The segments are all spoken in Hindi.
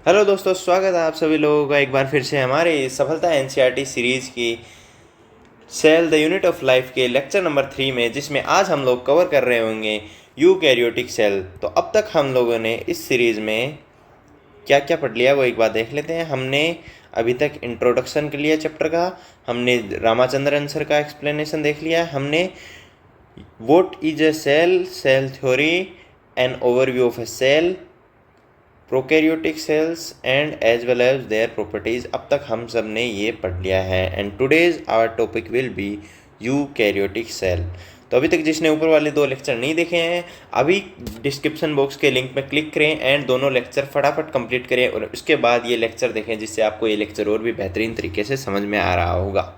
हेलो दोस्तों, स्वागत है आप सभी लोगों का एक बार फिर से हमारे सफलता एनसीईआरटी सीरीज़ की cell the unit of life के लेक्चर नंबर 3 में, जिसमें आज हम लोग कवर कर रहे होंगे यूकैरियोटिक सेल। तो अब तक हम लोगों ने इस सीरीज़ में क्या क्या पढ़ लिया वो एक बार देख लेते हैं। हमने अभी तक इंट्रोडक्शन के लिए चैप्टर का, हमने रामाचंद्रन सर का एक्सप्लेनेशन देख लिया, हमने what is a cell, cell theory, an overview of a cell, prokaryotic cells and as well as their properties. अब तक हम सब ने ये पढ़ लिया है। And today's our topic will be eukaryotic cell. तो अभी तक जिसने ऊपर वाले 2 लेक्चर नहीं देखे हैं, अभी डिस्क्रिप्शन बॉक्स के लिंक में क्लिक करें एंड दोनों लेक्चर फटाफट कंप्लीट करें और उसके बाद ये लेक्चर देखें, जिससे आपको ये लेक्चर और भी बेहतरीन तरीके से समझ में आ रहा होगा।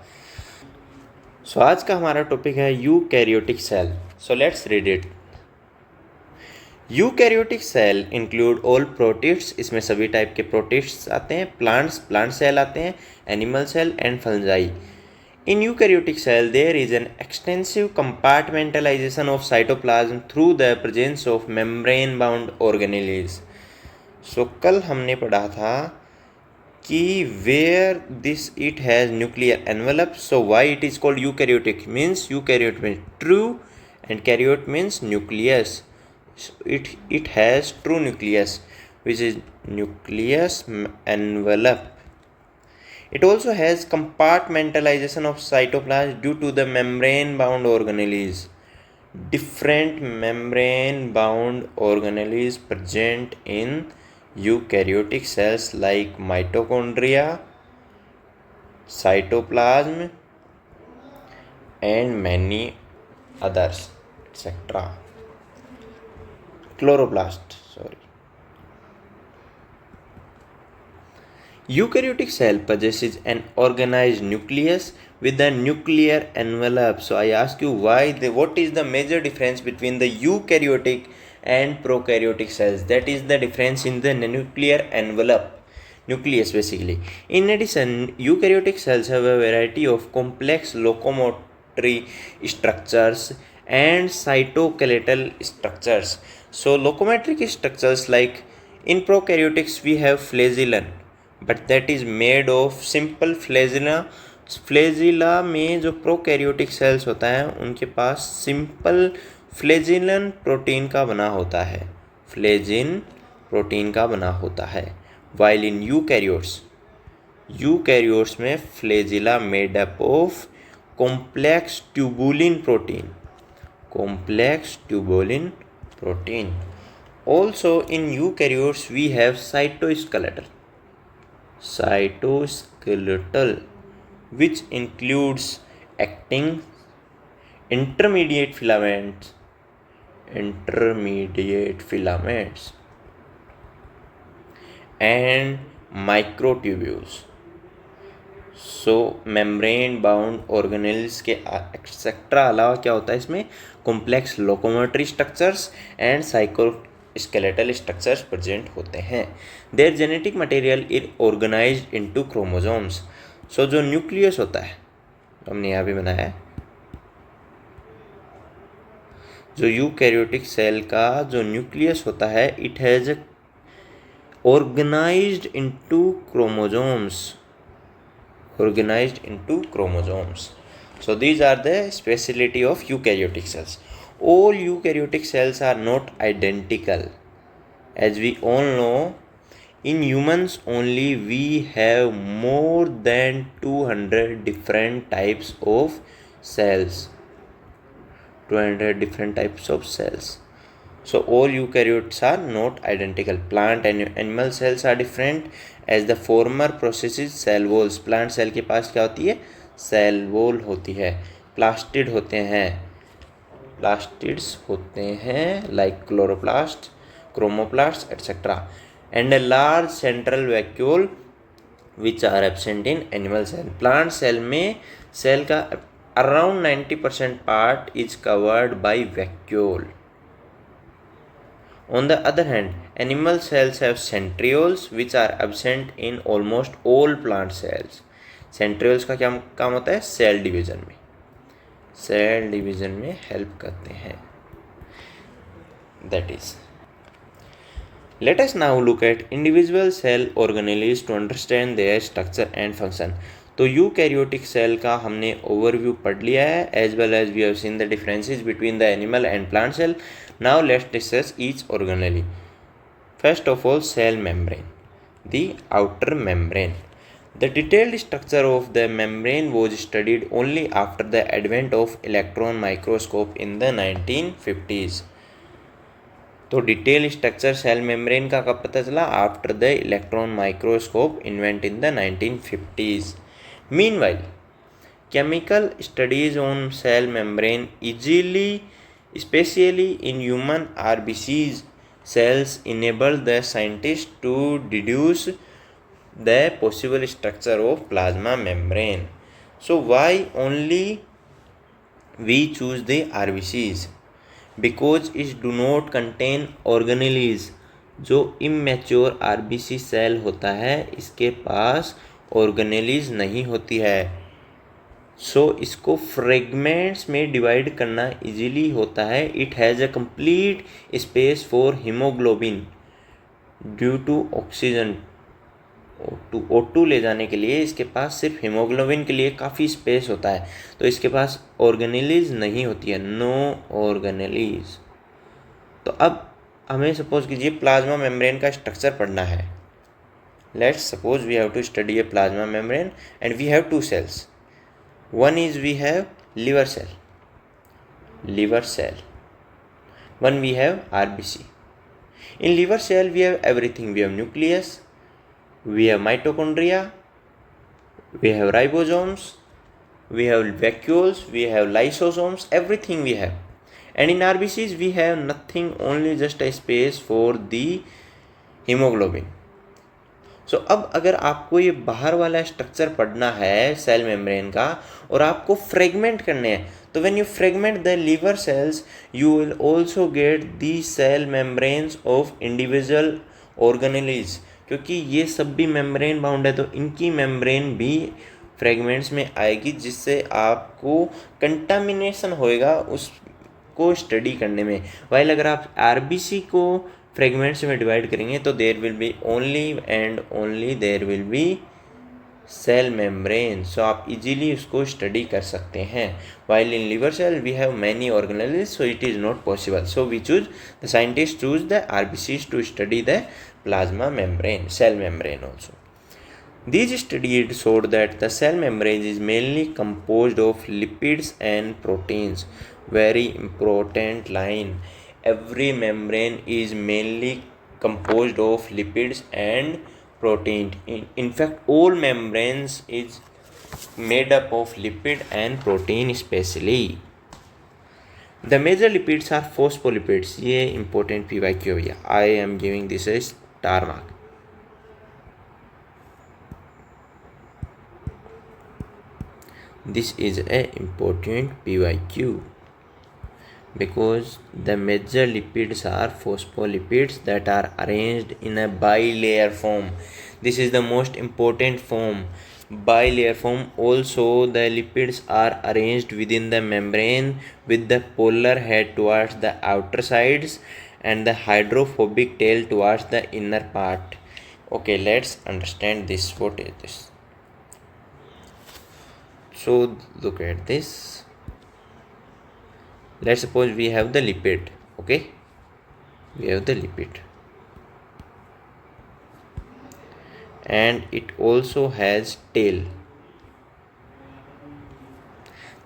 सो आज का हमारा टॉपिक है eukaryotic cell. So let's read it. Eukaryotic cell include all protists, इसमें सभी टाइप के प्रोटिस्ट्स आते हैं। प्लांट सेल आते हैं, animal cell and fungi. In eukaryotic cell there is an extensive compartmentalisation of cytoplasm through the presence of membrane bound organelles. So कल हमने पढ़ा था कि where this it has nuclear envelope, so why it is called eukaryotic means eukaryote means true and karyote means nucleus. It has true nucleus, which is nucleus envelope. It also has compartmentalization of cytoplasm due to the membrane bound organelles. Different membrane bound organelles present in eukaryotic cells like mitochondria, cytoplasm and many others, etc. Chloroplast. Eukaryotic cell possesses an organized nucleus with a nuclear envelope. So I ask you, what is the major difference between the eukaryotic and prokaryotic cells? That is the difference in the nuclear envelope, nucleus basically. In addition, eukaryotic cells have a variety of complex locomotory structures and cytoskeletal structures. So locomotoric structures, like in prokaryotics we have flagellum, but that is made of simple flagella. Flagella में जो प्रोकैरियोटिक सेल्स होता है उनके पास सिंपल फ्लैजिलन प्रोटीन का बना होता है, फ्लैजिन प्रोटीन का बना होता है। वाइल इन यूकैरियोट्स में flagella made up of complex tubulin protein, complex tubulin protein. Also in eukaryotes we have cytoskeletal, which includes actin, intermediate filaments and microtubules. So membrane bound organelles के एक्सेट्रा अलावा क्या होता है इसमें, complex locomotory structures and cytoskeletal structures present होते हैं। Their genetic material is organised into chromosomes. So जो न्यूक्लियस होता है, तो हमने यहाँ भी बनाया है, जो यूकैरियोटिक सेल का जो न्यूक्लियस होता है, it has organised into chromosomes. So these are the speciality of eukaryotic cells. All eukaryotic cells are not identical. As we all know, in humans only we have more than 200 different types of cells. 200 different types of cells. So all eukaryotes are not identical. Plant and animal cells are different as the former possesses cell walls. Plant cell के पास क्या होती है, सेल वॉल होती है। प्लास्टिड होते हैं like chloroplast, chromoplast etcetera, and a large central vacuole which are absent in animal cell. Plant cell में सेल का around 90% part is covered by vacuole. On the other hand, animal cells have centrioles which are absent in almost all plant cells. Centrioles का क्या काम होता है, सेल डिवीजन में हेल्प करते हैं. That is. Let us now look at individual cell organelles to understand their structure and function. तो यूकैरियोटिक सेल का हमने ओवरव्यू पढ़ लिया है, as well as we have seen the differences between the animal and plant cell. Now let's discuss each organelle. First of all, cell membrane, the outer membrane. The detailed structure of the membrane was studied only after the advent of electron microscope in the 1950s. तो डिटेल स्ट्रक्चर सेल मेम्ब्रेन का कब पता चला? After the electron microscope invent in the 1950s. Meanwhile chemical studies on cell membrane easily, especially in human RBCs cells, enable the scientists to deduce the possible structure of plasma membrane. So why only we choose the RBCs? Because it do not contain organelles. जो इमेच्योर RBC सेल होता है इसके पास organelles नहीं होती है, सो इसको फ्रेगमेंट्स में डिवाइड करना इजीली होता है. It has a complete space for haemoglobin due to oxygen. O2 ले जाने के लिए इसके पास सिर्फ हीमोग्लोबिन के लिए काफ़ी स्पेस होता है, तो इसके पास ऑर्गेनेलीज नहीं होती है, नो ऑर्गेनेलीज. तो अब हमें सपोज कीजिए प्लाज्मा मेम्ब्रेन का स्ट्रक्चर पढ़ना है. Let's suppose we have to study a plasma membrane and we have two cells. One is we have liver cell. One we have RBC. In liver cell we have everything. We have nucleus, we have mitochondria, we have ribosomes, we have vacuoles, we have lysosomes, everything we have. And in RBCs we have nothing, only just a space for the hemoglobin. सो अब अगर आपको ये बाहर वाला स्ट्रक्चर पढ़ना है सेल मेम्ब्रेन का और आपको फ्रेगमेंट करने हैं, तो when you fragment the liver cells you will also get the cell membranes of individual organelles. क्योंकि ये सब भी मेम्ब्रेन बाउंड है, तो इनकी मेम्ब्रेन भी फ्रेगमेंट्स में आएगी, जिससे आपको कंटामिनेशन होएगा उसको स्टडी करने में. वाइल अगर आप आरबीसी को फ्रेगमेंट्स में डिवाइड करेंगे तो there will be only and only there will be cell membrane. So आप इजीली उसको स्टडी कर सकते हैं. While in liver cell we have many organelles, so it is not possible. So we choose the scientist choose the RBCs to study the plasma membrane, cell membrane also. These studies showed that the cell membrane is mainly composed of lipids and proteins. Very important line. Every membrane is mainly composed of lipids and protein. In fact, all membranes is made up of lipid and protein especially. The major lipids are phospholipids. ये important PYQ है. I am giving this a star mark. This is a important PYQ because the major lipids are phospholipids that are arranged in a bilayer form. This is the most important form, bilayer form. Also the lipids are arranged within the membrane with the polar head towards the outer sides and the hydrophobic tail towards the inner part. Okay, let's understand this. What is this? So look at this. Let's suppose we have the lipid. Okay, we have the lipid and it also has tail.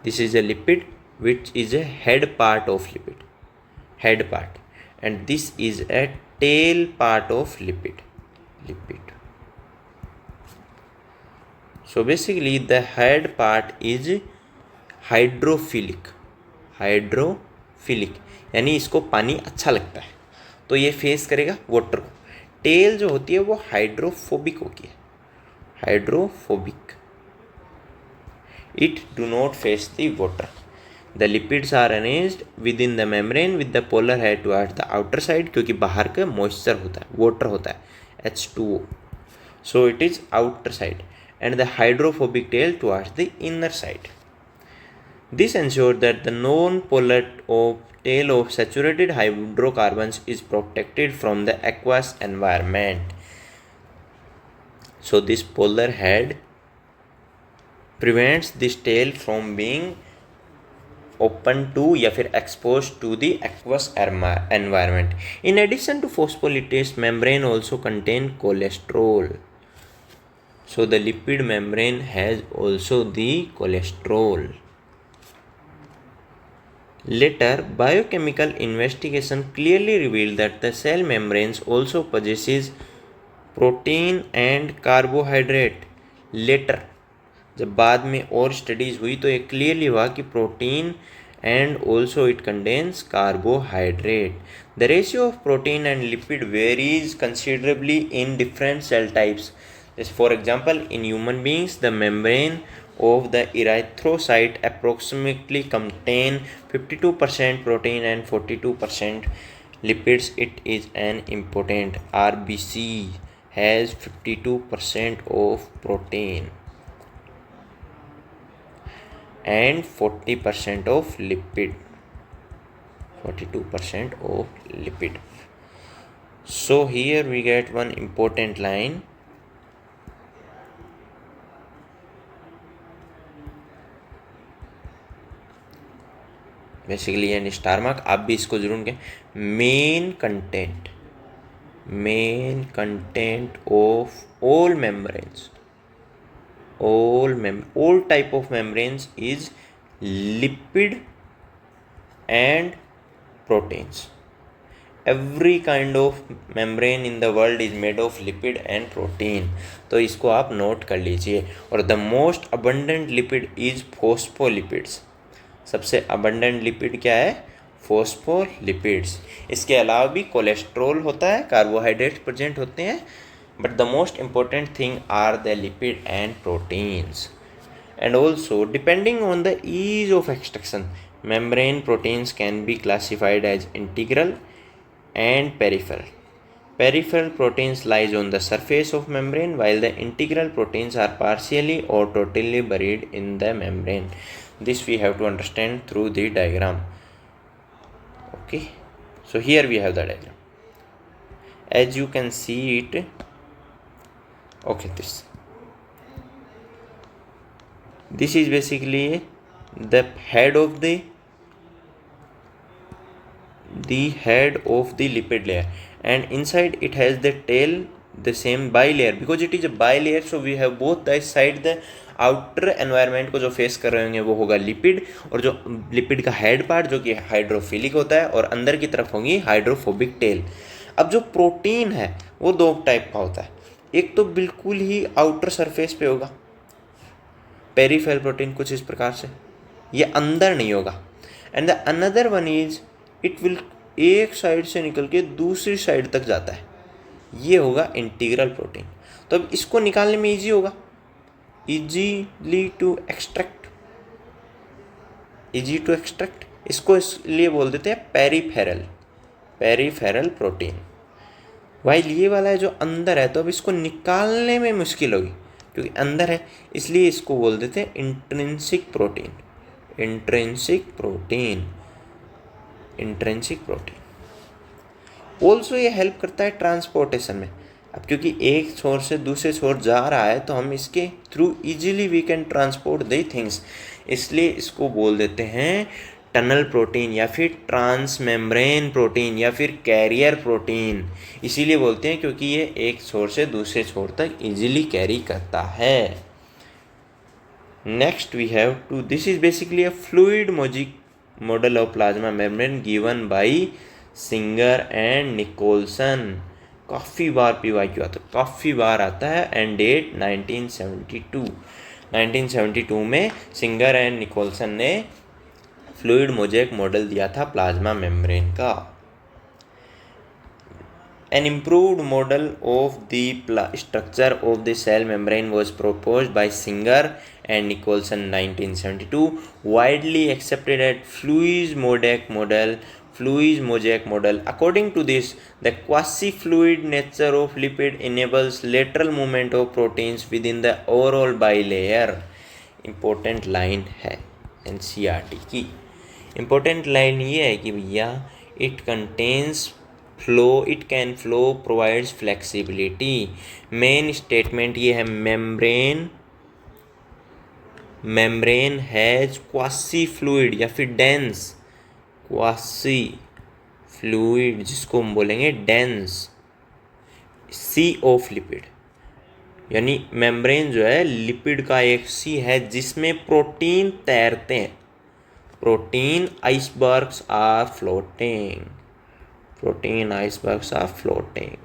This is a lipid which is a head part of lipid, head part, and this is a tail part of lipid. So basically the head part is hydrophilic यानी इसको पानी अच्छा लगता है तो ये फेस करेगा वाटर को. टेल जो होती है वो हाइड्रोफोबिक होती है, hydrophobic. It do not face the water. The lipids are arranged within the membrane with the polar head towards the outer side, क्योंकि बाहर का मॉइस्चर होता है, वाटर होता है, H2O. So it is outer side and the hydrophobic tail towards the inner side. This ensures that the non-polar of tail of saturated hydrocarbons is protected from the aqueous environment. So this polar head prevents this tail from being open to या फिर exposed to the aqueous environment. In addition to phospholipids, membrane also contain cholesterol. So the lipid membrane has also the cholesterol. Later, biochemical investigation clearly revealed that the cell membranes also possesses protein and carbohydrate. Later, जब बाद में और स्टडीज हुई तो ये क्लियरली हुआ कि protein and also it contains carbohydrate. The ratio of protein and lipid varies considerably in different cell types. For example, in human beings, the membrane of the erythrocyte approximately contain 52% protein and 42% lipids. It is an important RBC has 52% of protein and 40% of lipid. 42% of lipid. So here we get one important line. Basically and star mark आप भी इसको जरूर कहें. Main content of all membranes, all type of membranes is lipid and proteins. Every kind of membrane in the world is made of lipid and protein. तो इसको आप नोट कर लीजिए. और the most abundant lipid is phospholipids. सबसे abundant lipid क्या है? phospholipids. इसके अलावा भी कोलेस्ट्रॉल होता है, कार्बोहाइड्रेट प्रेजेंट होते हैं, but the most important thing are the lipid and proteins. And also, depending on the ease of extraction, membrane proteins can be classified as integral and peripheral. Peripheral proteins lies on the surface of membrane, while the integral proteins are partially or totally buried in the membrane. This we have to understand through the diagram. Okay, so here we have the diagram. As you can see it, okay, this is basically the head of the lipid layer, and inside it has the tail, the same bilayer. Because it is a bilayer, so we have both the side. The outer environment को जो फेस कर रहे होंगे वो होगा लिपिड, और जो लिपिड का हेड पार्ट जो कि हाइड्रोफिलिक होता है, और अंदर की तरफ होंगी हाइड्रोफोबिक टेल. अब जो प्रोटीन है वो दो टाइप का होता है. एक तो बिल्कुल ही आउटर सरफेस पे होगा, पेरिफेरल प्रोटीन कुछ इस प्रकार से, ये अंदर नहीं होगा. And the another one is it will एक साइड से निकल के दूसरी साइड तक जाता है, ये होगा इंटीग्रल प्रोटीन. तो अब इसको निकालने में इजी होगा, इजीली टू एक्सट्रैक्ट. इसको इसलिए बोल देते हैं पेरिफेरल प्रोटीन. वाइल ये वाला है जो अंदर है, तो अब इसको निकालने में मुश्किल होगी क्योंकि अंदर है, इसलिए इसको बोल देते हैं इंट्रिंसिक प्रोटीन. ऑल्सो ये हेल्प करता है ट्रांसपोर्टेशन में. अब क्योंकि एक छोर से दूसरे छोर जा रहा है तो हम इसके through easily we can transport the things, इसलिए इसको बोल देते हैं टनल प्रोटीन या फिर ट्रांस मेम्ब्रेन प्रोटीन या फिर कैरियर प्रोटीन. इसीलिए बोलते हैं क्योंकि ये एक छोर से दूसरे छोर तक इजीली कैरी करता है. Next we have to, this is basically a fluid model of plasma membrane given by Singer and Nicolson. काफ़ी बार PYQ आता है, काफ़ी बार आता है. एंड डेट 1972 में सिंगर एंड निकोलसन ने फ्लूइड मोजेक मॉडल दिया था प्लाज्मा मेम्ब्रेन का. An improved model of the structure of the cell membrane was proposed by Singer and Nicolson in 1972, widely accepted as Fluis Mosaic model. According to this, the quasi-fluid nature of lipid enables lateral movement of proteins within the overall bilayer. Important line है NCERT की. इम्पोर्टेंट लाइन ये है कि भैया it contains flow, it can flow, provides flexibility. Main statement ये है, मेम्ब्रेन हैज क्वासी फ्लूइड या फिर डेंस, क्वासी फ्लूइड जिसको हम बोलेंगे डेंस सी ऑफ लिपिड, यानी मेम्ब्रेन जो है लिपिड का एक सी है जिसमें प्रोटीन तैरते हैं। Protein icebergs are floating, protein icebergs are floating.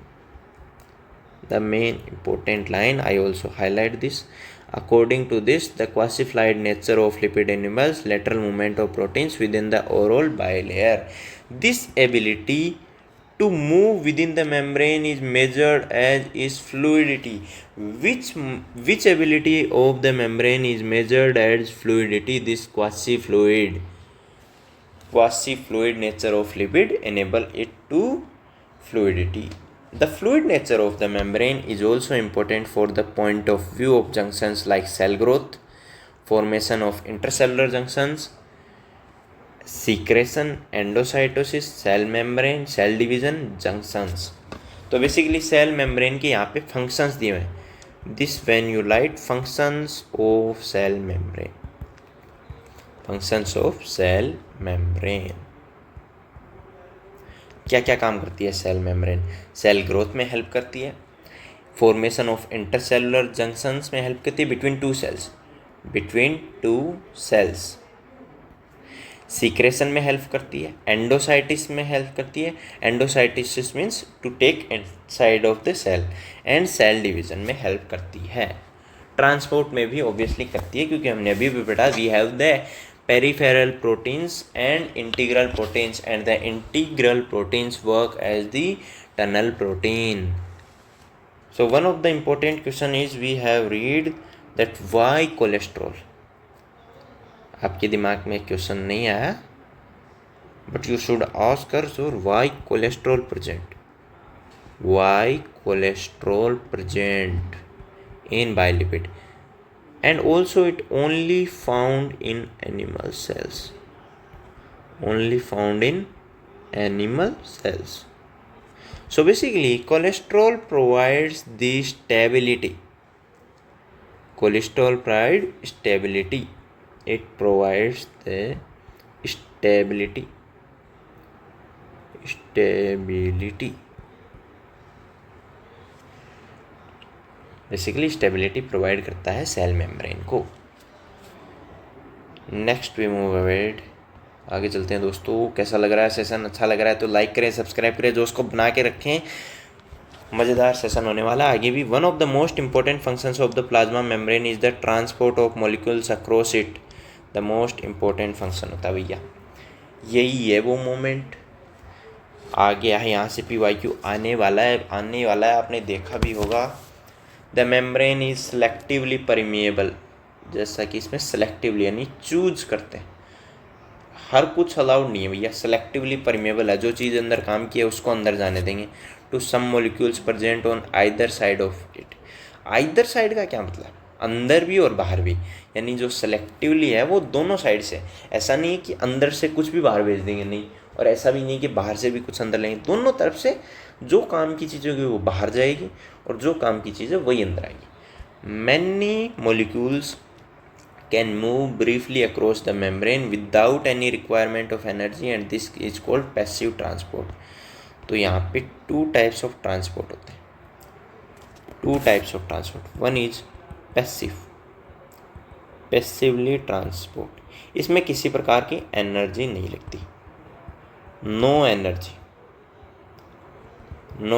The main important line, I also highlight this. According to this, the quasi-fluid nature of lipid animals, lateral movement of proteins within the oral bilayer. This ability to move within the membrane is measured as is fluidity. Which ability of the membrane is measured as fluidity? This quasi-fluid nature of lipid enable it to fluidity. The fluid nature of the membrane is also important for the point of view of junctions like cell growth, formation of intercellular junctions, secretion, endocytosis, cell membrane, cell division, junctions. तो बेसिकली सेल मेम्ब्रेन के यहाँ पे फंक्शंस दिए हुए हैं। This when you write functions of cell membrane, functions of cell membrane, क्या क्या काम करती है सेल मेम्ब्रेन? सेल ग्रोथ में हेल्प करती है, फॉर्मेशन ऑफ इंटरसेलुलर जंक्शंस में हेल्प करती है बिटवीन टू सेल्स, सीक्रेशन में हेल्प करती है, एंडोसाइटिस में हेल्प करती है, endocytosis means to take inside of the cell, and cell division में हेल्प करती है। ट्रांसपोर्ट में भी ऑब्वियसली करती है क्योंकि हमने अभी भी पढ़ा we have the peripheral proteins and integral proteins, and the integral proteins work as the tunnel protein. So one of the important question is we have read that why cholesterol. आपके दिमाग में क्वेश्चन नहीं आया, but you should ask her, so why cholesterol present? Why cholesterol present in bilipid? And also it only found in animal cells, only found in animal cells. So basically cholesterol provides the stability, cholesterol provides stability, it provides the stability basically stability provide करता है सेल मेम्ब्रेन को। नेक्स्ट वी मूव अवेड, आगे चलते हैं दोस्तों। कैसा लग रहा है सेशन? अच्छा लग रहा है तो लाइक करें, सब्सक्राइब करें, जो उसको बना के रखें, मज़ेदार सेशन होने वाला आगे भी। One of the most important functions of the plasma membrane is the transport of molecules across it. The most important function होता है भैया, यही है वो मोमेंट। आगे है यहाँ से PYQ आने वाला है, आपने देखा भी होगा। The membrane is selectively permeable, जैसा कि इसमें सेलेक्टिवली यानी चूज करते हैं, हर कुछ अलाउड नहीं है भैया, सेलेक्टिवली परमिएबल है, जो चीज़ अंदर काम की है उसको अंदर जाने देंगे। To some molecules present on either side of it. Either side का क्या मतलब? अंदर भी और बाहर भी, यानी जो सेलेक्टिवली है वो दोनों साइड से। ऐसा नहीं है कि अंदर से कुछ भी बाहर भेज देंगे, नहीं, और ऐसा भी नहीं कि बाहर से भी कुछ अंदर लेंगे। दोनों तरफ से जो काम की चीज़ होगी वो बाहर जाएगी और जो काम की चीज़ है वही अंदर आएगी। Many molecules can move briefly across the membrane without any requirement of energy, and this is called passive transport. तो यहाँ पे टू टाइप्स ऑफ ट्रांसपोर्ट होते हैं, two types of transport. One is passively transport, इसमें किसी प्रकार की एनर्जी नहीं लगती, no energy, no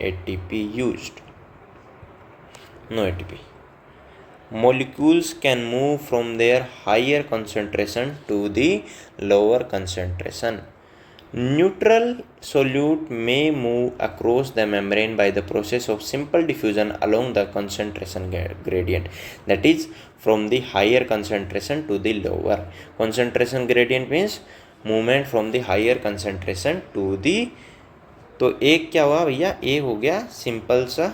ATP used, no ATP. Molecules can move from their higher concentration to the lower concentration. Neutral solute may move across the membrane by the process of simple diffusion along the concentration gradient, that is from the higher concentration to the lower concentration gradient means movement from the higher concentration to the। तो एक क्या हुआ भैया, एक हो गया सिंपल सा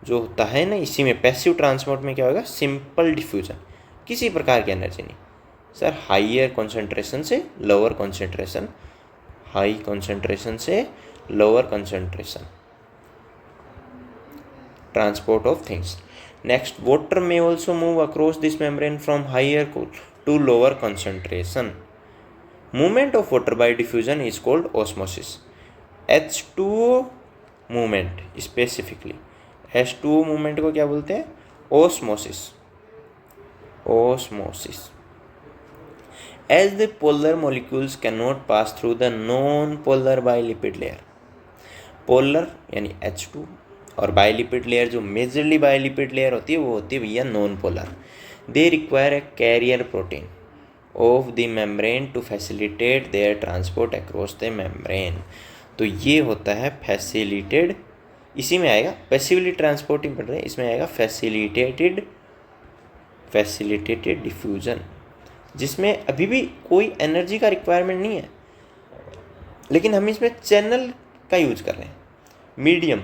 जो होता है ना, इसी में पैसिव ट्रांसपोर्ट में क्या होगा, सिंपल डिफ्यूजन, किसी प्रकार की एनर्जी नहीं, सर हाइयर कॉन्सेंट्रेशन से लोअर कॉन्सेंट्रेशन, हाई कॉन्सेंट्रेशन से lower concentration, transport of things. Next, water may also move across this membrane from higher to lower concentration. Movement of water by diffusion is called osmosis. H2O movement specifically, H2O movement को क्या बोलते हैं? Osmosis. Osmosis. As the polar molecules cannot pass through the non-polar bilipid layer. Polar यानी H2 और बायोलिपिड लेयर जो मेजरली बायोलिपिड लेयर होती है वो होती है भैया non polar. They require a carrier protein of the membrane to facilitate their transport across the membrane. तो ये होता है फैसिलिटेड, इसी में आएगा पैसिवली ट्रांसपोर्टिंग पढ़ रहे हैं, इसमें आएगा फैसिलिटेटेड डिफ्यूजन, जिसमें अभी भी कोई एनर्जी का रिक्वायरमेंट नहीं है, लेकिन हम इसमें चैनल का यूज कर रहे हैं, medium.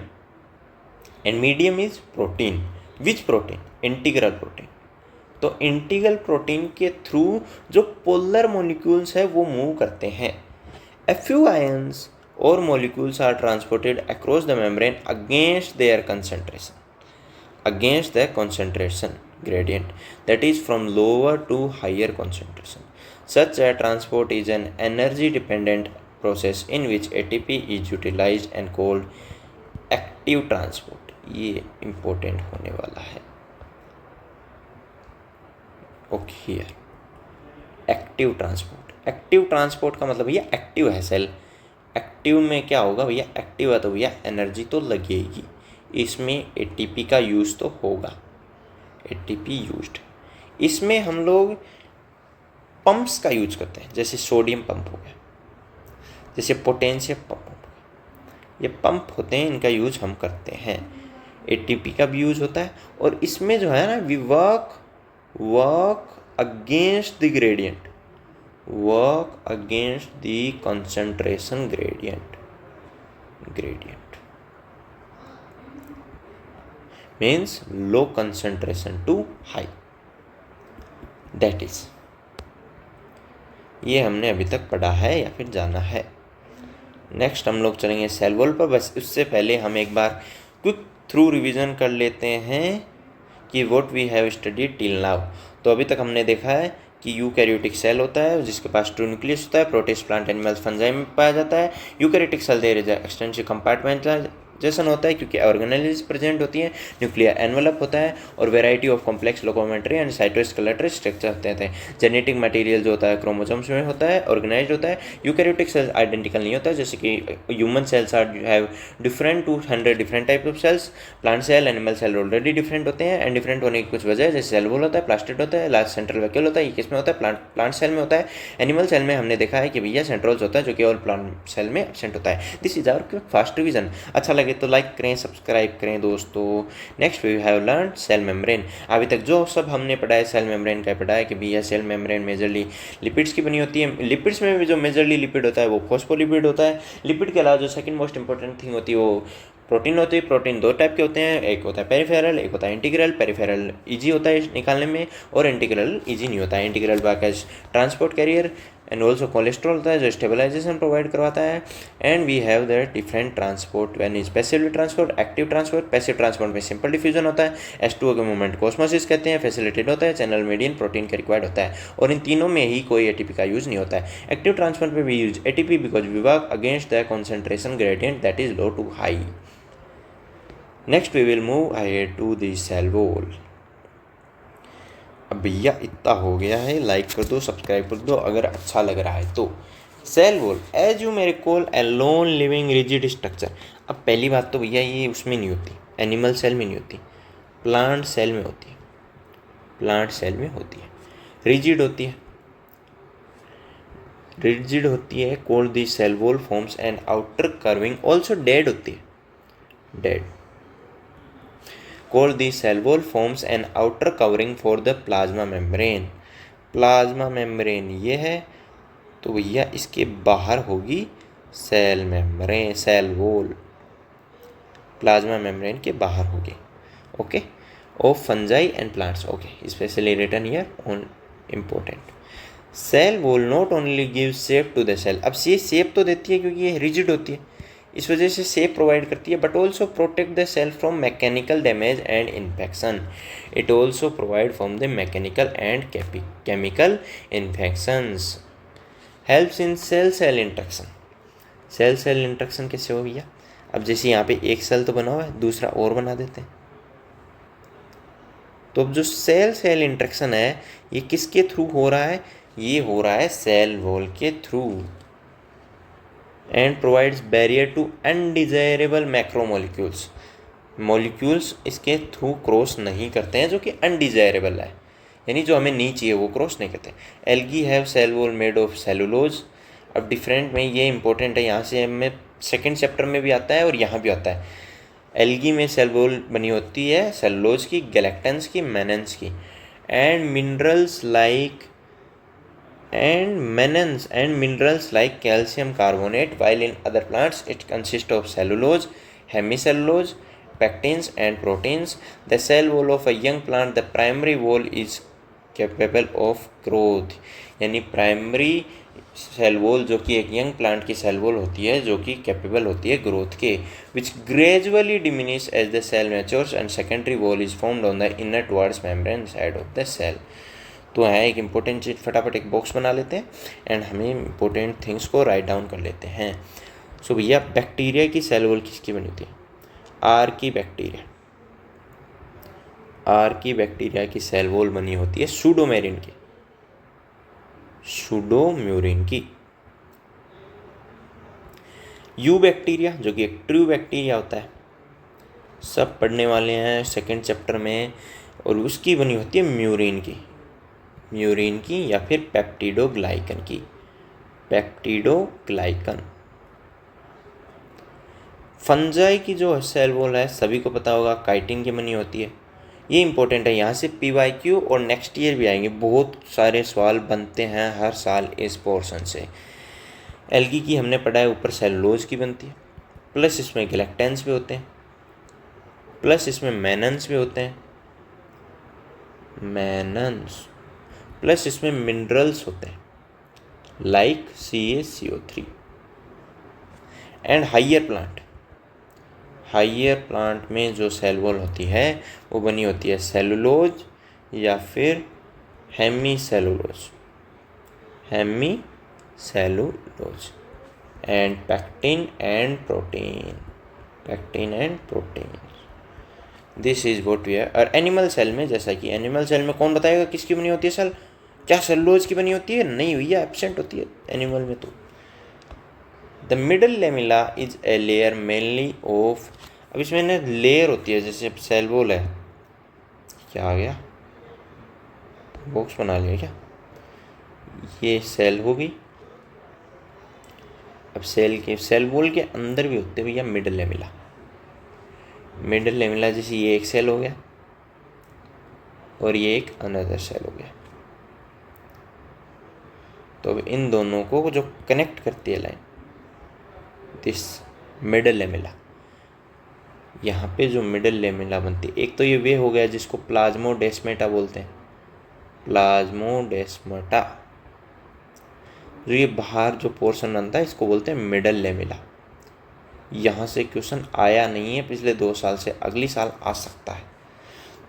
And medium is protein. Which protein? Integral protein. तो इंटीग्रल प्रोटीन के थ्रू जो पोलर मॉलिक्यूल्स है वो मूव करते हैं. ए फ्यू आयंस और molecules are transported across the membrane against their concentration, against the concentration gradient, that is from lower to higher concentration. Such a transport is an energy dependent process in which ATP is utilized and called active transport. ये important होने वाला है. Okay here active transport. Active transport का मतलब भैया एक्टिव है सेल. एक्टिव में क्या होगा भैया? एक्टिव है तो भैया एनर्जी तो लगेगी, इसमें एटीपी का यूज़ तो होगा, एटीपी यूज्ड. इसमें हम लोग पंप्स का यूज करते हैं, जैसे सोडियम पंप हो गया, जैसे पोटेशियम पंप हो गया, ये पंप होते हैं, इनका यूज हम करते हैं. एटीपी का भी यूज होता है, और इसमें जो है ना we work against the gradient, work against the concentration gradient means low concentration to high, that is. ये हमने अभी तक पढ़ा है या फिर जाना है. नेक्स्ट हम लोग चलेंगे सेल वॉल पर. बस उससे पहले हम एक बार क्विक थ्रू रिवीजन कर लेते हैं कि what we have studied till now. तो अभी तक हमने देखा है कि यूकैरियोटिक सेल होता है जिसके पास ट्रू न्यूक्लियस होता है, प्रोटिस्ट, प्लांट, एनिमल्स, फंजाई में पाया जाता है. Eukaryotic cell there is extensive compartmentalisation होता है क्योंकि ऑर्गेनेल्स प्रेजेंट होती है, न्यूक्लियर एनवेलप होता है, और variety of complex locomotory and cytoskeletal structure होते हैं. जेनेटिक मटेरियल जो होता है क्रोमोसोम्स में होता है, ऑर्गेनाइज्ड होता है. यूकैरियोटिक सेल्स आइडेंटिकल नहीं होता है, जैसे कि human cells are have different 200 different type of cells. Plant cell, animal cell already different होते हैं, एंड डिफरेंट होने की कुछ वजह है, जैसे सेल वॉल होता है, प्लास्टिड होता है, लार्ज सेंट्रल वैक्यूल होता है. ये किसमें होता है? प्लांट सेल में होता है. एनिमल सेल में हमने देखा है कि भैया सेंट्रोल्स होता है जो कि और प्लांट सेल में एब्सेंट होता है. This is our fast revision. अच्छा लगे तो लाइक करें, सब्सक्राइब करें दोस्तों. Next we have learn cell membrane. अभी तक जो सब हमने पढ़ा है सेल मेम्ब्रेन का पढ़ा है कि भैया सेल मेम्ब्रेन मेजरली लिपिड्स की बनी होती है. लिपिड्स में भी जो मेजरली लिपिड होता है वो फॉस्फोलिपिड होता है. लिपिड के अलावा जो सेकंड मोस्ट इंपॉर्टेंट थिंग होती है वो प्रोटीन होती है. प्रोटीन दो टाइप के होते हैं, एक होता है पेरिफेरल, एक होता है इंटीग्रल. पेरिफेरल इजी होता है निकालने में और इंटीग्रल इजी नहीं होता है. Integral because transport carrier and also cholesterol होता है जो स्टेबलाइजेशन प्रोवाइड करवाता है. And we have the different transport. When is passive transport, active transport. Passive transport में सिंपल डिफ्यूजन होता है, H2O के मूवमेंट को ऑस्मोसिस कहते हैं, फैसिलिटेट होता है, चैनल मीडियन प्रोटीन का रिक्वायर्ड होता है, और इन तीनों में ही कोई एटीपी का यूज नहीं होता है. एक्टिव ट्रांसपोर्ट में भी use ATP because we work against the concentration gradient that is low to high. Next we will move ahead to the cell wall. अब भैया इतना हो गया है, लाइक कर दो, सब्सक्राइब कर दो अगर अच्छा लग रहा है तो. Cell wall as you may recall a non living rigid structure. अब पहली बात तो भैया ये उसमें नहीं होती, एनिमल सेल में नहीं होती, प्लांट सेल में होती है. प्लांट सेल में होती है, रिजिड होती है. रिजिड होती है, called the cell wall forms and outer covering. Also dead होती है, dead. Called the cell wall forms an outer covering for the plasma membrane. Plasma membrane ये है, तो भैया इसके बाहर होगी cell membrane, cell wall plasma membrane के बाहर होगी. Okay, of fungi and plants. Okay, specially written here on important. Cell wall not only give shape to the cell, अब ये शेप तो देती है क्योंकि ये रिजिड होती है, इस वजह से शेप प्रोवाइड करती है, but also protect the cell from mechanical damage and infection. It also provide from the mechanical and chemical infections. Helps in cell cell interaction. Cell cell interaction कैसे हो भैया, अब जैसे यहाँ पे एक सेल तो बना हुआ है, दूसरा और बना देते हैं, तो अब जो सेल सेल इंटरेक्शन है ये किसके थ्रू हो रहा है, ये हो रहा है सेल वॉल के through. And provides barrier to undesirable macromolecules, molecules इसके थ्रू क्रॉस नहीं करते हैं जो कि अनडिजायरेबल है, यानी जो हमें नहीं चाहिए वो क्रॉस नहीं करते। Algae have cell wall made of cellulose, अब डिफरेंट में ये इंपॉर्टेंट है, यहाँ से हमें सेकेंड चैप्टर में भी आता है और यहाँ भी आता है। एल्गी में सेल वॉल बनी होती है सेलुलोज की, गैलेक्टन्स की, मेनेंस की। And minerals like calcium carbonate, while in other plants it consists of cellulose, hemicellulose, pectins and proteins. The cell wall of a young plant, the primary wall is capable of growth, यानी प्राइमरी सेल वॉल जो कि एक यंग प्लांट की सेल वॉल होती है जो कि कैपेबल होती है ग्रोथ के, which gradually diminish as the cell matures and secondary wall is formed on the inner towards membrane side of the cell. तो है एक इम्पोर्टेंट चीज़, फटाफट एक बॉक्स बना लेते हैं एंड हमें इम्पोर्टेंट थिंग्स को राइट डाउन कर लेते हैं। सो भैया बैक्टीरिया की सेल वॉल किसकी बनी होती है, आर्की बैक्टीरिया की सेल वॉल बनी होती है सूडोम्यूरिन की। यू बैक्टीरिया जो कि एक ट्रू बैक्टीरिया होता है, सब पढ़ने वाले हैं सेकेंड चैप्टर में, और उसकी बनी होती है म्यूरिन की या फिर पेप्टिडोग्लाइकन। फंजाई की जो सेल वॉल है सभी को पता होगा, काइटिन की बनी होती है, ये इंपॉर्टेंट है, यहाँ से PYQ और नेक्स्ट ईयर भी आएंगे, बहुत सारे सवाल बनते हैं हर साल इस पोर्शन से। एल्गी की हमने पढ़ा है, ऊपर सेलुलोज की बनती है, प्लस इसमें गैलेक्टेंस भी होते हैं, प्लस इसमें मेनन्स भी होते हैं, प्लस इसमें मिनरल्स होते हैं like CaCO3। And higher plant में जो सेल वॉल होती है वो बनी होती है सेलुलोज या फिर hemicellulose and pectin and protein. This is what we are. और एनिमल सेल में, जैसा कि एनिमल सेल में कौन बताएगा किसकी बनी होती है सेल, क्या सेलुलोज की बनी होती है, नहीं भैया एब्सेंट होती है एनिमल में। तो the middle lamella is a layer mainly of, अब इसमें ना लेयर होती है, जैसे सेल वॉल है, क्या आ गया बॉक्स बना लिया क्या, ये सेल होगी। अब सेल वॉल के अंदर भी होते हैं भैया मिडल लेमिला, जैसे ये एक सेल हो गया और ये एक अनदर सेल हो गया, तो अब इन दोनों को जो कनेक्ट करती है लाइन, दिस मिडल लेमिला, यहाँ पे जो मिडल लेमिला बनती है, एक तो ये वे हो गया जिसको प्लाज्मोडेस्माटा बोलते हैं, प्लाज्मोडेस्माटा, जो ये बाहर जो पोर्शन बनता है इसको बोलते हैं मिडल लेमिला। यहाँ से क्वेश्चन आया नहीं है पिछले 2 साल से, अगली साल आ सकता है।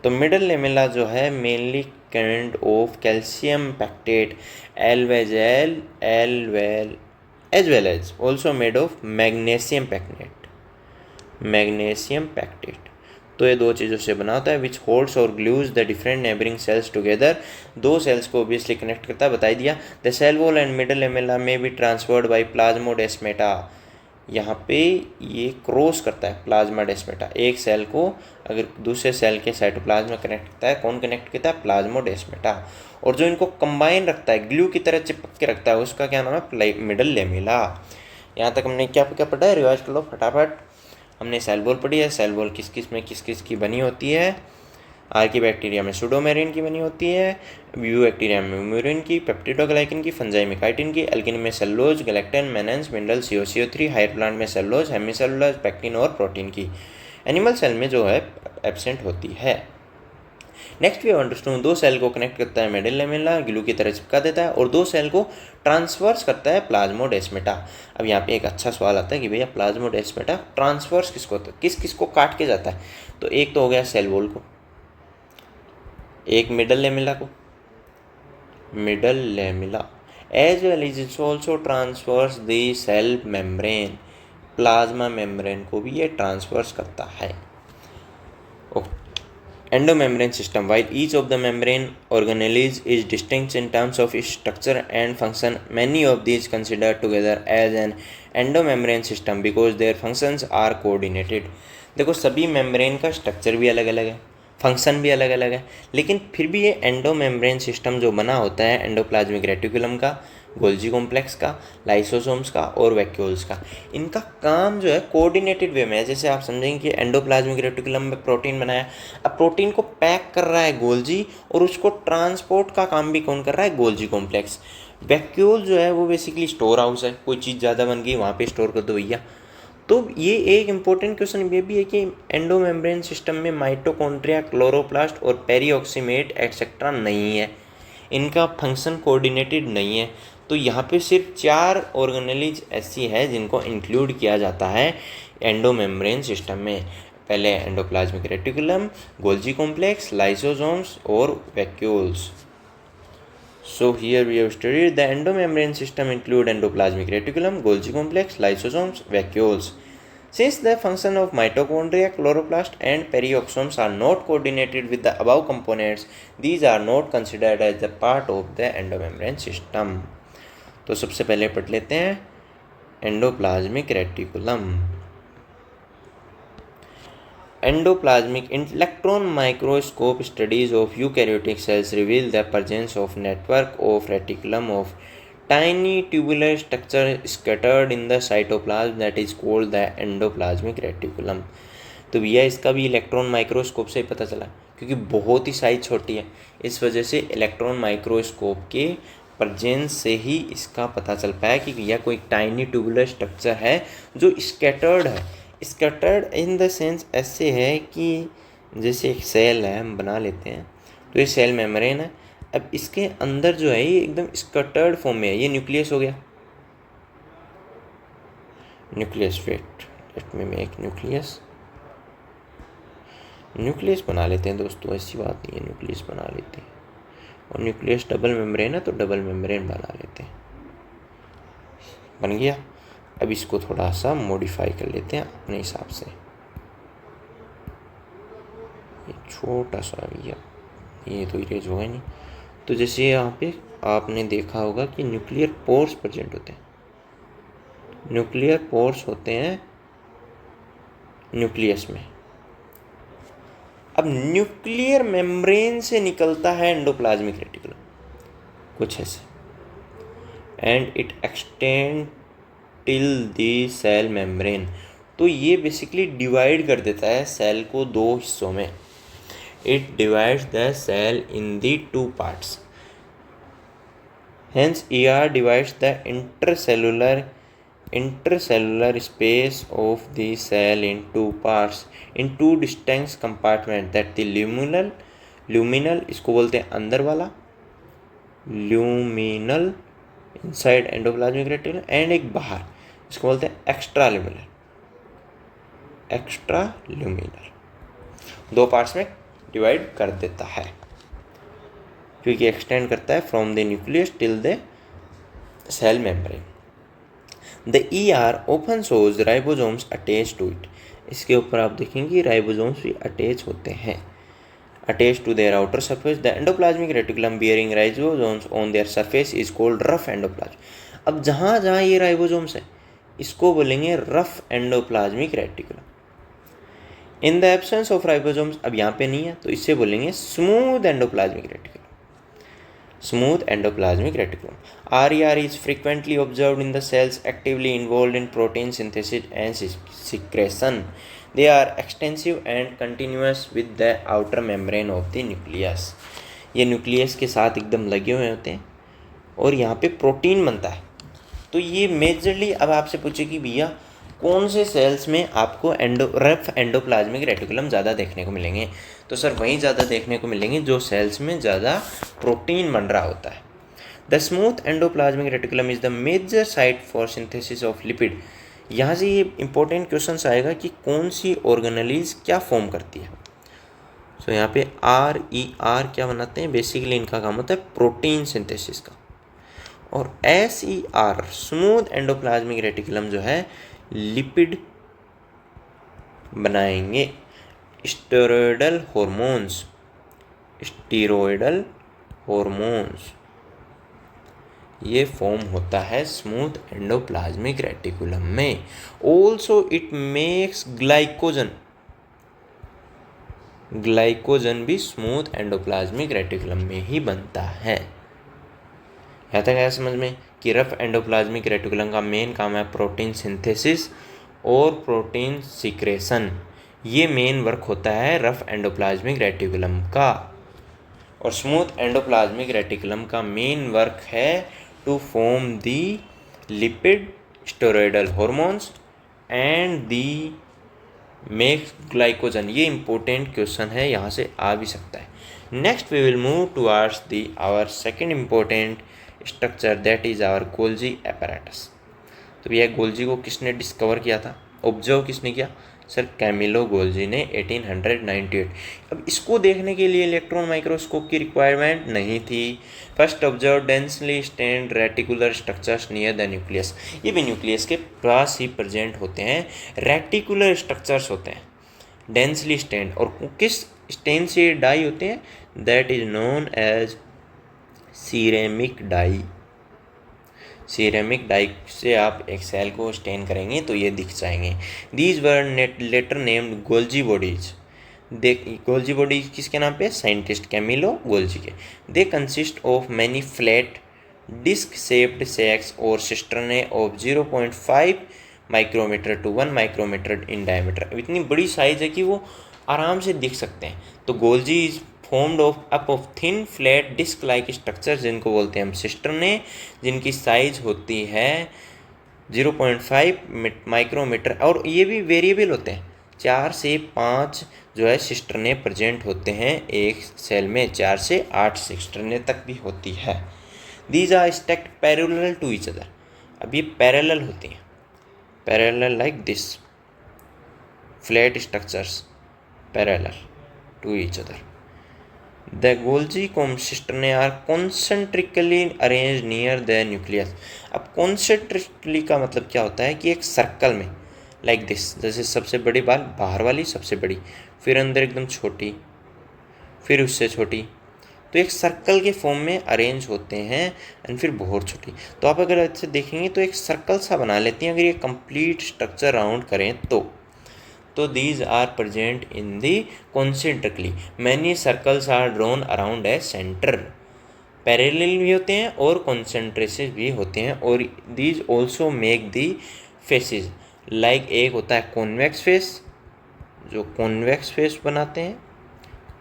तो मिडल लेमिला जो है mainly content of calcium pectate as well as also made of magnesium pectate. तो ये 2 चीज़ों से बना होता है, विच होल्ड्स और glues the different neighbouring cells together, 2 cells को ऑब्वियसली कनेक्ट करता है, बताई दिया। The cell wall and middle lamella में बी ट्रांसफर्ड बाई प्लाज्मोडेस्माटा, यहाँ पे ये क्रॉस करता है प्लाज्मोडेस्माटा, एक सेल को अगर दूसरे सेल के साइटोप्लाज्म में कनेक्ट करता है, कौन कनेक्ट करता है, प्लाज्मोडेस्माटा, और जो इनको कंबाइन रखता है, ग्लू की तरह चिपक के रखता है, उसका क्या नाम है, मिडल लेमिला। यहाँ तक हमने क्या क्या पढ़ा है, रिवाइज कर लो फटाफट। हमने सेल वॉल पढ़ी है, सेल वॉल किस किस की बनी होती है, आर्की बैक्टीरिया में सूडोमेरिन की बनी होती है, यू बैक्टीरिया में म्यूरिन की, पेप्टिडोग्लाइकन की, फंजाई में काइटिन की, एल्किन में cellulose, galactan, mannans, mineral, CaCO3, higher plant में सेलुलोज, हेमीसेलुलोज, पैक्टिन और प्रोटीन की। एनिमल सेल में जो है एब्सेंट होती है। नेक्स्ट वी अंडरस्टूड, 2 सेल को कनेक्ट करता है मिडिल लेमेला, ग्लू की तरह चिपका देता है, और 2 सेल को ट्रांसवर्स करता है प्लाज्मोडेस्माटा। अब यहाँ पे एक अच्छा सवाल आता है कि भैया प्लाज्मोडेस्माटा ट्रांसवर्स किसको होता है, किस किस को काट के जाता है? तो एक तो हो गया सेल वॉल को, एक मिडल लेमेला को, middle lamella, as well is it's also transverse the cell membrane, plasma membrane को भी ये ट्रांसवर्स करता है। Endomembrane system, while each of the membrane organelles is distinct in terms of its structure and function, many of these considered together as an endomembrane system because their functions are coordinated। देखो सभी मेम्ब्रेन का स्ट्रक्चर भी अलग अलग है, फंक्शन भी अलग अलग है, लेकिन फिर भी ये एंडोमेम्ब्रेन सिस्टम जो बना होता है एंडोप्लाज्मिक रेटिकुलम का, गोल्जी कॉम्प्लेक्स का, लाइसोसोम्स का और वैक्यूल्स का, इनका काम जो है कोऑर्डिनेटेड वे में है। जैसे आप समझेंगे कि एंडोप्लाज्मिक रेटिकुलम में प्रोटीन बनाया, अब प्रोटीन को पैक कर रहा है गोल्जी, और उसको ट्रांसपोर्ट का काम भी कौन कर रहा है? Golgi complex. वैक्यूल जो है वो बेसिकली स्टोर हाउस है, कोई चीज़ ज़्यादा बन गई वहाँ पे स्टोर कर दो भैया। तो ये एक इम्पोर्टेंट क्वेश्चन ये भी है कि एंडोमेम्ब्रेन सिस्टम में माइटोकॉन्ड्रिया, क्लोरोप्लास्ट और पेरीऑक्सीमेट एक्सेट्रा नहीं है, इनका फंक्शन कोऑर्डिनेटेड नहीं है। तो यहाँ पे सिर्फ 4 ऑर्गेनेलीज ऐसी है जिनको इंक्लूड किया जाता है एंडोमेम्ब्रेन सिस्टम में। पहले endoplasmic reticulum, Golgi complex, lysosomes और vacuoles. So here we have studied the endomembrane system include endoplasmic reticulum, Golgi complex, lysosomes, vacuoles. Since the function of mitochondria, chloroplast and perioxomes are not coordinated with the above components, these are not considered as the part of the endomembrane system. तो सबसे पहले पढ़ लेते हैं endoplasmic reticulum. Endoplasmic electron microscope studies of eukaryotic cells reveal the presence of network of reticulum of tiny tubular structure scattered in the cytoplasm that is called the endoplasmic reticulum। तो भैया इसका भी इलेक्ट्रॉन माइक्रोस्कोप से ही पता चला, क्योंकि बहुत ही साइज छोटी है, इस वजह से इलेक्ट्रॉन माइक्रोस्कोप के प्रेजेंस से ही इसका पता चल पाया कि भैया कोई टाइनी ट्यूबुलर स्ट्रक्चर है जो स्कैटर्ड है। स्कैटर्ड इन द सेंस ऐसे है कि जैसे एक सेल है, हम बना लेते हैं, तो ये सेल मेम्ब्रेन है, अब इसके अंदर जो है ये एकदम स्कैटर्ड फॉर्म में है, ये न्यूक्लियस हो गया, nucleus. Wait let me make nucleus बना लेते हैं दोस्तों, ऐसी बात नहीं है, न्यूक्लियस बना लेते हैं, और न्यूक्लियस डबल मेम्ब्रेन है तो डबल मेम्ब्रेन बना लेते हैं, बन गया। अब इसको थोड़ा सा मॉडिफाई कर लेते हैं अपने हिसाब से, ये छोटा सा भैया, ये तो इरेज होगा नहीं। तो जैसे यहाँ पे आपने देखा होगा कि न्यूक्लियर पोर्स प्रेजेंट होते हैं, न्यूक्लियर पोर्स होते हैं न्यूक्लियस में। अब न्यूक्लियर मेम्ब्रेन से निकलता है एंडोप्लाज्मिक रेटिकुलम, कुछ ऐसे, and it extend till the cell membrane. तो ये बेसिकली डिवाइड कर देता है सेल को 2 हिस्सों में। It divides the cell in the 2 parts, hence ER divides the intercellular space of the cell in 2 parts in 2 distinct compartments, that the luminal इसको बोलते हैं अंदर वाला, luminal inside endoplasmic reticulum, and एक बाहर, इसको बोलते हैं एक्स्ट्रा ल्यूमिनल। 2 पार्ट्स में डिवाइड कर देता है, क्योंकि एक्सटेंड करता है from the nucleus till the cell membrane. The ER often shows ribosomes attach to it. इसके ऊपर आप देखेंगे राइबोसोम्स भी अटैच होते हैं, attached to their outer surface. The endoplasmic reticulum bearing ribosomes on their surface is called rough endoplasm। अब जहाँ जहाँ ये राइबोसोम्स है इसको बोलेंगे rough endoplasmic reticulum. In the absence of ribosomes, अब यहाँ पे नहीं है तो इससे बोलेंगे smooth endoplasmic reticulum, smooth endoplasmic reticulum. RER is frequently observed in the cells actively involved in protein synthesis and secretion. They are extensive and continuous with the outer membrane of the nucleus। ये न्यूक्लियस के साथ एकदम लगे हुए होते हैं और यहाँ पे प्रोटीन बनता है। तो ये मेजरली, अब आपसे पूछे कि भैया कौन से सेल्स में आपको रफ एंडोप्लाज्मिक रेटिकुलम ज़्यादा देखने को मिलेंगे? तो सर वहीं ज़्यादा देखने को मिलेंगे जो सेल्स में ज़्यादा प्रोटीन बन रहा होता है। The smooth endoplasmic reticulum is the major site for synthesis of lipid. यहाँ से ये इंपॉर्टेंट क्वेश्चन आएगा कि कौन सी ऑर्गेनेलीज क्या फॉर्म करती है। सो यहाँ पे RER क्या बनाते हैं? बेसिकली इनका काम होता है प्रोटीन सिंथेसिस का। और SER स्मूथ एंडोप्लाज्मिक रेटिकुलम जो है लिपिड बनाएंगे। स्टेरॉयडल हॉर्मोन्स ये फॉर्म होता है स्मूथ एंडोप्लाज्मिक रेटिकुलम में। ऑल्सो इट मेक्स ग्लाइकोजन भी स्मूथ एंडोप्लाज्मिक रेटिकुलम में ही बनता है। यहाँ तक आया समझ में कि रफ एंडोप्लाज्मिक रेटिकुलम का मेन काम है प्रोटीन सिंथेसिस और प्रोटीन सीक्रेशन। ये मेन वर्क होता है रफ एंडोप्लाज्मिक रेटिकुलम का। और स्मूथ एंडोप्लाज्मिक रेटिकुलम का main work is to form the lipid, steroidal hormones and the make glycogen. ये इंपॉर्टेंट क्वेश्चन है, यहाँ से आ भी सकता है। Next we will move towards the our second important structure, that is our Golgi apparatus। तो यह गोल्जी को किसने डिस्कवर किया था, ऑब्जर्व किसने किया? सर कैमिलो गोल्जी ने 1898। अब इसको देखने के लिए इलेक्ट्रॉन माइक्रोस्कोप की रिक्वायरमेंट नहीं थी। First observe densely stand reticular structures near the nucleus. ये भी न्यूक्लियस के पास ही प्रेजेंट होते हैं, रेटिकुलर स्ट्रक्चर्स होते हैं डेंसली स्टैंड। और किस स्टैंड से डाई होते हैं? That is known as ceramic die. Ceramic die से आप एक सेल को स्टेन करेंगे तो ये दिख जाएंगे। These were later named Golgi bodies. Golgi bodies किसके नाम पे? साइंटिस्ट कैमिलो गोल्जी के। They consist of many flat disc shaped sacs और cisternae of 0.5 micrometre to 1 micrometre in diameter. इतनी बड़ी साइज है कि वो आराम से दिख सकते हैं। तो Golgi is formed of thin flat disc like structure, जिनको बोलते हैं हम सिस्टर्ने, जिनकी साइज होती है 0.5 माइक्रोमीटर। और ये भी वेरिएबल होते हैं, 4 से 5 जो है सिस्टर्ने प्रेजेंट होते हैं एक सेल में, 4 से 8 सिस्टर्ने तक भी होती है। These are stacked parallel to each other. अब ये पैरेलल होती हैं, parallel like this, flat structures parallel to each other. The Golgi cisternae are concentrically arranged near the nucleus। अब concentrically का मतलब क्या होता है कि एक सर्कल में लाइक दिस, जैसे सबसे बड़ी बाहर वाली सबसे बड़ी, फिर अंदर एकदम छोटी, फिर उससे छोटी, तो एक सर्कल के फॉर्म में अरेंज होते हैं एंड फिर बहुत छोटी। तो आप अगर अच्छे देखेंगे तो एक सर्कल सा बना लेती हैं अगर ये कंप्लीट स्ट्रक्चर राउंड करें तो these are present in the concentrically many circles are drawn around a center। Parallel भी होते हैं और कॉन्सेंट्रेसिस भी होते हैं। और these also make the faces like, एक होता है कॉन्वेक्स फेस, जो कॉन्वेक्स फेस बनाते हैं।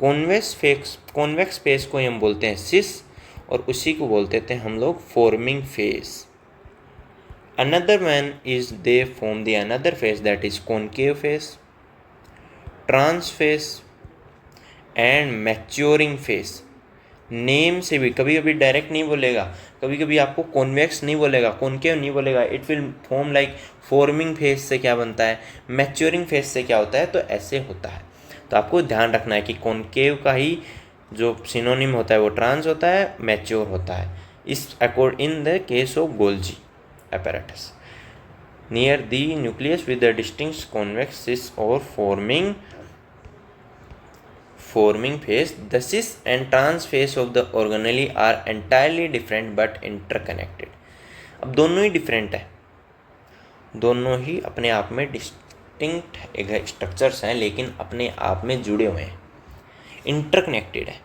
कॉन्वेक्स फेस को हम बोलते हैं सिस, और उसी को बोलते थे हम लोग forming face. Another one is they form the another face, that is concave face, trans face and maturing face. Name से भी कभी कभी डायरेक्ट नहीं बोलेगा, कभी कभी आपको कॉन्वेक्स नहीं बोलेगा, कॉन्केव नहीं बोलेगा, it will form like forming face से क्या बनता है, मैच्योरिंग फेस से क्या होता है, तो ऐसे होता है। तो आपको ध्यान रखना है कि कॉन्केव का ही जो सिनोनिम होता है वो ट्रांस होता है, मैच्योर होता है, इस accord in the case of Golgi apparatus near the nucleus with the distinct convex cis or forming phase। The cis and trans phase of the organelle are entirely different but interconnected। अब दोनों ही डिफरेंट है, दोनों ही अपने आप में डिस्टिंक्ट स्ट्रक्चर्स हैं लेकिन अपने आप में जुड़े हुए हैं, इंटरकनेक्टेड है।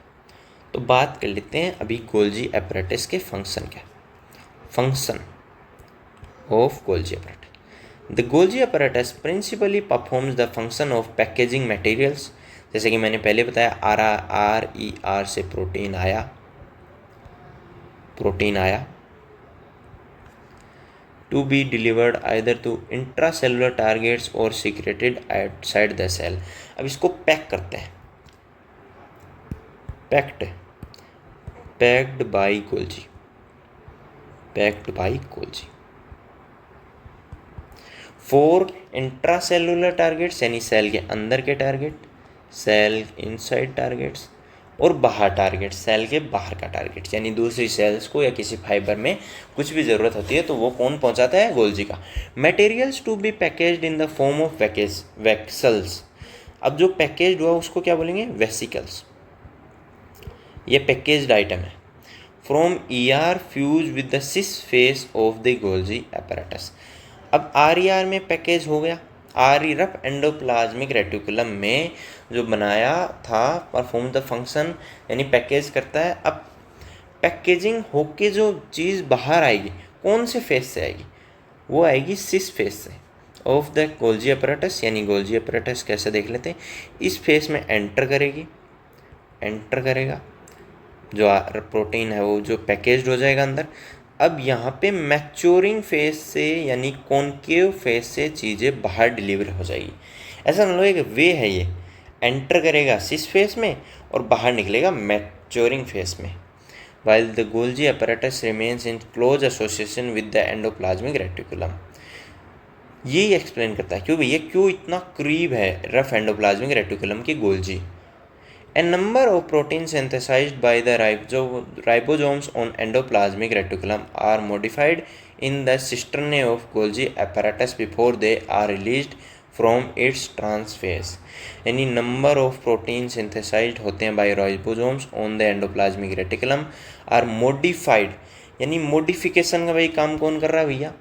तो बात कर लेते हैं अभी गोल्जी apparatus के फंक्शन क्या। Function of Golgi apparatus. The Golgi apparatus principally performs the function of packaging materials। जैसे कि मैंने पहले बताया RER से प्रोटीन आया, to be delivered either to intracellular targets और सीक्रेटेड आउटसाइड द सेल। अब इसको पैक करते हैं, packed by Golgi, packed by Golgi for intracellular targets यानी सेल के अंदर के टारगेट, सेल इनसाइड टारगेट्स, और बाहर टारगेट, सेल के बाहर का टारगेट, यानी दूसरी सेल्स को या किसी फाइबर में कुछ भी ज़रूरत होती है तो वो कौन पहुंचाता है? गोल्जी का। Materials to be packaged in the form of vesicles. अब जो पैकेज्ड हुआ उसको क्या बोलेंगे? वेसिकल्स। ये पैकेज्ड आइटम है। From ER fuse with the cis face of the Golgi apparatus। अब RER में पैकेज हो गया, रफ एंडोप्लाज्मिक रेटिकुलम में जो बनाया था परफॉर्म द फंक्शन, यानी पैकेज करता है। अब पैकेजिंग होके जो चीज़ बाहर आएगी कौन से फेस से आएगी? वो आएगी सिस फेस से ऑफ द गोल्जी apparatus, यानी गोल्जी apparatus कैसे देख लेते हैं। इस फेस में एंटर करेगा जो प्रोटीन है वो जो पैकेज्ड हो जाएगा अंदर। अब यहाँ पे मैच्योरिंग फेस से यानी कॉनकेव फेस से चीज़ें बाहर डिलीवर हो जाएगी। ऐसा मान लो एक वे है, ये एंटर करेगा सिस फेस में और बाहर निकलेगा मैच्योरिंग फेस में। While the Golgi apparatus remains in close association with the endoplasmic reticulum. यही एक्सप्लेन करता है क्यों भैया, क्यों इतना करीब है रफ एंडोप्लाज्मिक रेटिकुलम की Golgi. A number of proteins synthesized by the ribosomes on endoplasmic reticulum are modified in the cisternae of Golgi apparatus before they are released from its transphase। यानी number of proteins synthesized होते हैं by ribosomes on the endoplasmic reticulum are modified, यानी modification का भाई काम कौन कर रहा है भैया?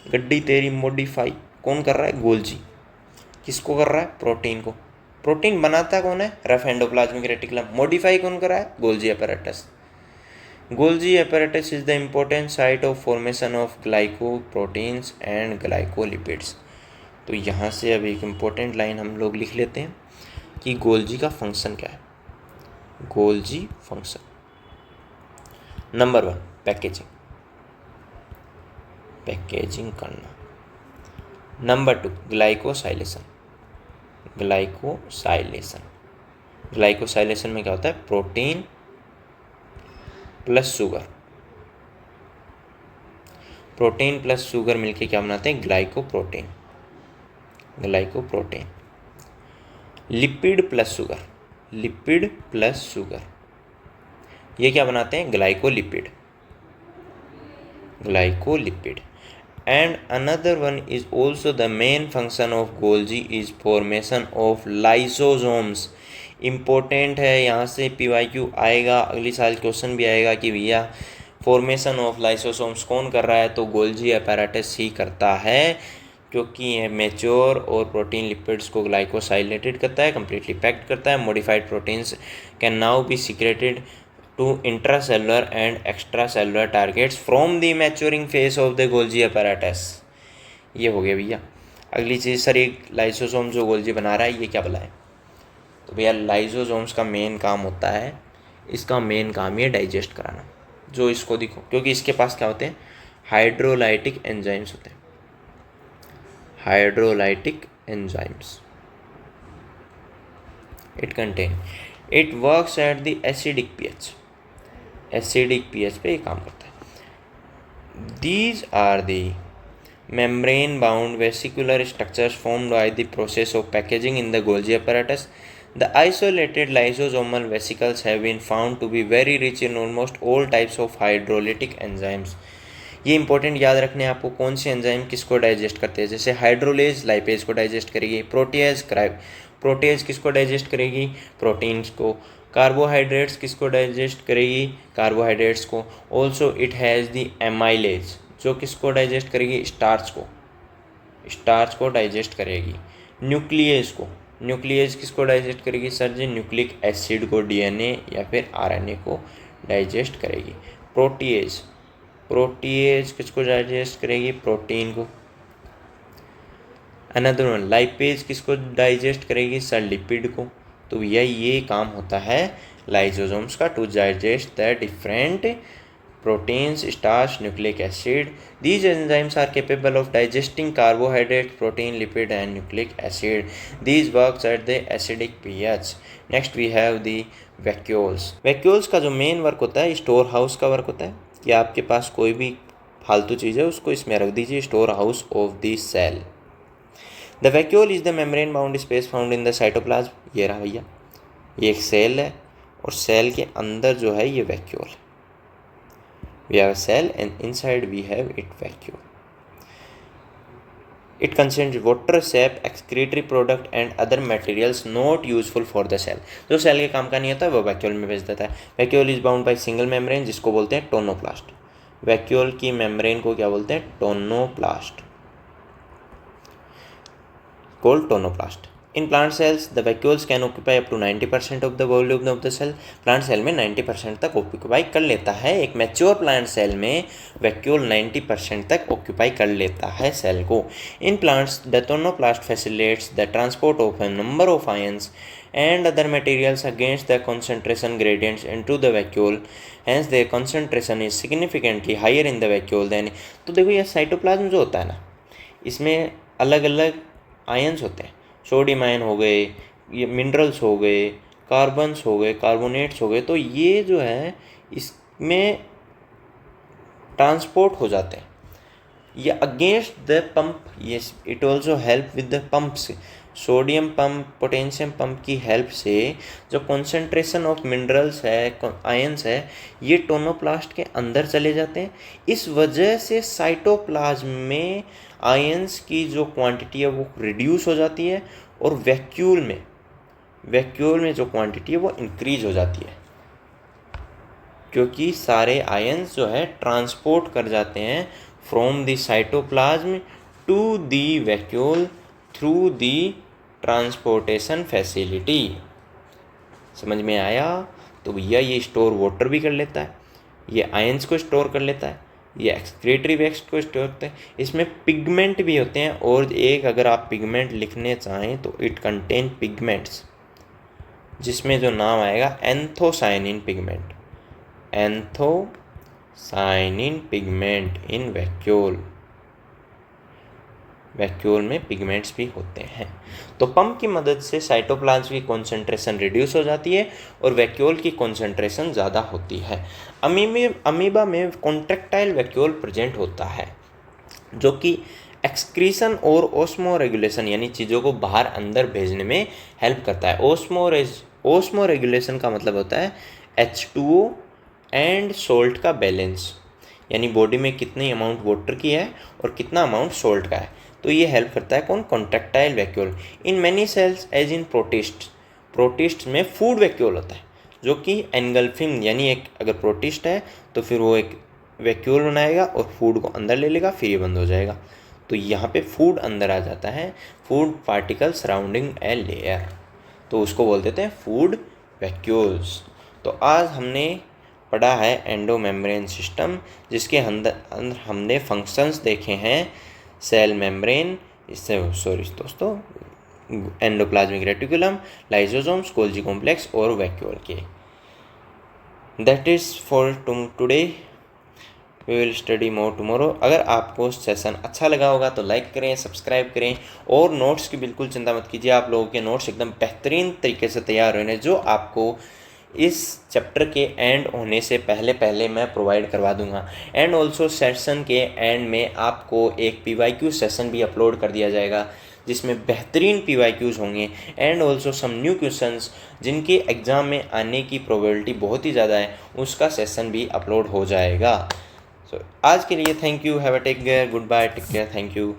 गड्डी तेरी मॉडिफाई कौन कर रहा है? गोल्जी। किसको कर रहा है? प्रोटीन को। प्रोटीन बनाता कौन है? Rough endoplasmic reticulum. मॉडिफाई कौन कर रहा है? Golgi apparatus। Golgi apparatus is the important site of formation of glycoproteins and glycolipids. तो यहाँ से अब एक इम्पोर्टेंट लाइन हम लोग लिख लेते हैं कि गोल्जी का फंक्शन क्या है। गोल्जी फंक्शन नंबर 1 पैकेजिंग करना। नंबर 2 ग्लाइकोसाइलेशन में क्या होता है? प्रोटीन प्लस शुगर मिलके क्या बनाते हैं? ग्लाइकोप्रोटीन। लिपिड प्लस शुगर ये क्या बनाते हैं? Glycolipid. And another one is also the main function of Golgi is formation of lysosomes। Important है, यहाँ से PYQ आएगा, अगली साल क्वेश्चन भी आएगा कि भैया फॉर्मेशन ऑफ लाइसोसोम्स कौन कर रहा है? तो गोल्जी apparatus ही करता है, क्योंकि ये मेच्योर और प्रोटीन लिपिड्स को ग्लाइकोसाइलेटेड करता है, कम्प्लीटली पैक्ड करता है। Modified proteins can now be secreted to intracellular and extracellular targets from the maturing phase of the Golgi apparatus। ये हो गया भैया। अगली चीज़ सर, एक लाइसोसोम जो गोल्जी बना रहा है ये क्या भला है? तो भैया लाइसोसोम्स का मेन काम होता है, इसका मेन काम ये डाइजेस्ट कराना। जो इसको देखो, क्योंकि इसके पास क्या होते हैं? हाइड्रोलाइटिक एंजाइम्स होते हैं। It works at the acidic pH पे ये काम करता है। These are the membrane bound vesicular structures formed by the process of packaging in the Golgi apparatus। The isolated lysosomal vesicles have been found to be very rich in almost all types of hydrolytic enzymes। ये इंपॉर्टेंट याद रखने हैं आपको, कौन सी एंजाइम किसको डाइजेस्ट करते हैं। जैसे हाइड्रोलेज लाइपेज को डाइजेस्ट करेगी, प्रोटेज किसको डाइजेस्ट करेगी? प्रोटीन्स को। कार्बोहाइड्रेट्स किसको डाइजेस्ट करेगी? कार्बोहाइड्रेट्स को। Also it has the amylase जो किसको डाइजेस्ट करेगी? स्टार्च को डाइजेस्ट करेगी। न्यूक्लियस किसको डाइजेस्ट करेगी? सर जी न्यूक्लिक एसिड को, DNA या फिर RNA को डाइजेस्ट करेगी। प्रोटीएज किसको डाइजेस्ट करेगी? प्रोटीन को। अनदर वन लाइपेज किसको डाइजेस्ट करेगी? सर लिपिड को। तो भैया ये काम होता है लाइसोसोम्स का, to digest the different proteins, starch, nucleic acid. These enzymes are capable of digesting carbohydrates, protein, lipid and nucleic acid. These works at the acidic pH. Next we have the vacuoles. Vacuoles का जो मेन वर्क होता है स्टोर हाउस का वर्क होता है कि आपके पास कोई भी फालतू चीज़ है उसको इसमें रख दीजिए, store house of the cell. The vacuole is the membrane bound space found in the cytoplasm. ये रहा भैया, ये एक सेल है और सेल के अंदर जो है ये vacuole. We have a cell and inside we have it vacuole. It contains water, sap, excretory product and other materials not useful for the cell. जो सेल के काम का नहीं होता है वो वैक्यूल में भेज देता है. Vacuole is bound by single membrane जिसको बोलते हैं टोनोप्लास्ट. वैक्यूल की मेम्ब्रेन को क्या बोलते हैं? Tonoplast. Called tonoplast. In plant cells, the vacuoles can occupy up to 90% of the volume of the cell. Plant cell में 90% तक ऑक्यूपाई कर लेता है. एक मैच्योर प्लांट सेल में वैक्यूल 90% तक ऑक्यूपाई कर लेता है सेल को. In plants the tonoplast facilitates the transport of a number of ions and other materials against the concentration gradients into the vacuole. Hence their concentration is significantly higher in the vacuole than. तो देखो ये साइटोप्लाज्म जो होता है ना, इसमें अलग अलग आयन्स होते हैं. सोडियम आयन हो गए, ये मिनरल्स हो गए, कार्बन्स हो गए, कार्बोनेट्स हो गए. तो ये जो है इसमें ट्रांसपोर्ट हो जाते हैं. ये अगेंस्ट द पंप, ये it also help with the pumps. Sodium pump, potassium pump की हेल्प से जो कॉन्सेंट्रेशन ऑफ मिनरल्स है, आयन्स है, ये टोनोप्लास्ट के अंदर चले जाते हैं. इस वजह से साइटोप्लाज्म में आयन्स की जो क्वांटिटी है वो रिड्यूस हो जाती है और वैक्यूल में जो क्वांटिटी है वो इंक्रीज हो जाती है, क्योंकि सारे आयन्स जो है ट्रांसपोर्ट कर जाते हैं from the cytoplasm to the vacuole through the transportation facility. समझ में आया? तो भैया ये स्टोर वाटर भी कर लेता है, ये आयन्स को स्टोर कर लेता है, ये एक्सक्रीटरी वेस्ट को स्टोर करते हैं. इसमें पिगमेंट भी होते हैं. और एक अगर आप पिगमेंट लिखने चाहें तो इट कंटेन पिगमेंट्स, जिसमें जो नाम आएगा एंथोसाइनिन पिगमेंट. एंथोसाइनिन पिगमेंट इन वैक्यूल. वैक्यूल में पिगमेंट्स भी होते हैं. तो पंप की मदद से साइटोप्लाज्म की कॉन्सेंट्रेशन रिड्यूस हो जाती है और वैक्यूल की कॉन्सेंट्रेशन ज़्यादा होती है. अमीबा में कॉन्ट्रैक्टाइल वैक्यूल प्रेजेंट होता है जो कि एक्सक्रीशन और ओस्मो रेगुलेशन यानी चीज़ों को बाहर अंदर भेजने में हेल्प करता है. ओस्मो रेगुलेशन का मतलब होता है H2O एंड सोल्ट का बैलेंस, यानी बॉडी में कितनी अमाउंट वाटर की है और कितना अमाउंट सोल्ट का है. तो ये हेल्प करता है कौन? Contractile vacuole. In many cells as in protist में फूड वैक्यूल होता है जो कि एनगल्फिंग, यानी एक अगर प्रोटिस्ट है तो फिर वो एक वैक्यूल बनाएगा और फूड को अंदर ले लेगा, फिर ये बंद हो जाएगा. तो यहाँ पे फूड अंदर आ जाता है, food particle surrounding a layer, तो उसको बोल देते हैं फूड वैक्यूल्स. तो आज हमने पढ़ा है एंडो मेम्ब्रेन सिस्टम, जिसके अंदर हमने फंक्शंस देखे हैं सेल मेम्ब्रेन, इससे दोस्तों endoplasmic reticulum, lysosomes, Golgi complex और वैक्यूल के. That is for today. We will study more tomorrow. अगर आपको सेशन अच्छा लगा होगा तो लाइक करें, सब्सक्राइब करें और नोट्स की बिल्कुल चिंता मत कीजिए. आप लोगों के नोट्स एकदम बेहतरीन तरीके से तैयार होने जो आपको इस चैप्टर के एंड होने से पहले मैं प्रोवाइड करवा दूंगा. एंड ऑल्सो सेशन के एंड में आपको एक PYQ सेशन भी अपलोड कर दिया जाएगा जिसमें बेहतरीन PYQs होंगे and also some new questions जिनके एग्ज़ाम में आने की प्रोबेबिलिटी बहुत ही ज़्यादा है, उसका सेशन भी अपलोड हो जाएगा. सो आज के लिए thank you. Have a take care. Goodbye. Take care. Thank you.